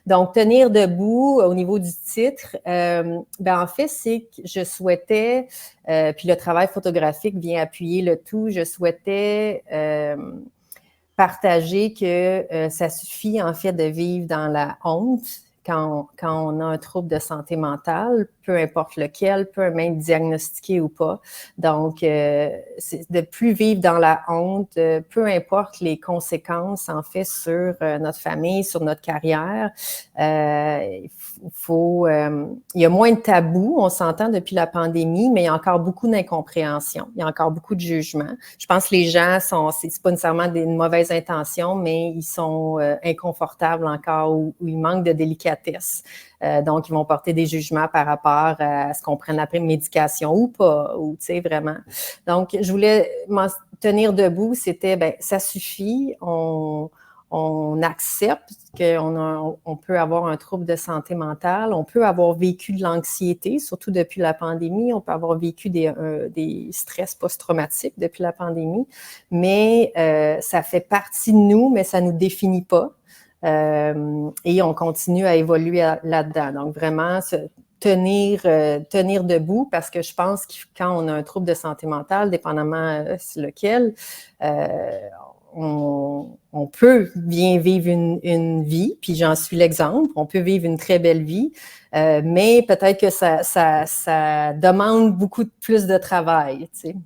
Donc, tenir debout au niveau du titre, en fait, c'est que je souhaitais, puis le travail photographique vient appuyer le tout, je souhaitais partager que ça suffit en fait de vivre dans la honte quand on a un trouble de santé mentale, peu importe lequel, peut même diagnostiqué ou pas. Donc, c'est de plus vivre dans la honte, peu importe les conséquences en fait sur notre famille, sur notre carrière. Il y a moins de tabous, on s'entend depuis la pandémie, mais il y a encore beaucoup d'incompréhension, il y a encore beaucoup de jugement. Je pense que les gens c'est pas nécessairement une mauvaise intention, mais ils sont inconfortables encore ou ils manquent de délicatesse. Donc, ils vont porter des jugements par rapport à ce qu'on prenne après médication ou pas, ou tu sais, vraiment. Donc, je voulais m'en tenir debout, c'était, ça suffit, on accepte qu'on peut avoir un trouble de santé mentale, on peut avoir vécu de l'anxiété, surtout depuis la pandémie, on peut avoir vécu des stress post-traumatiques depuis la pandémie, mais ça fait partie de nous, mais ça ne nous définit pas. Et on continue à évoluer là-dedans. Donc, vraiment, tenir debout, parce que je pense que quand on a un trouble de santé mentale, dépendamment lequel, on peut bien vivre une vie, puis j'en suis l'exemple, on peut vivre une très belle vie, mais peut-être que ça demande beaucoup plus de travail, tu sais.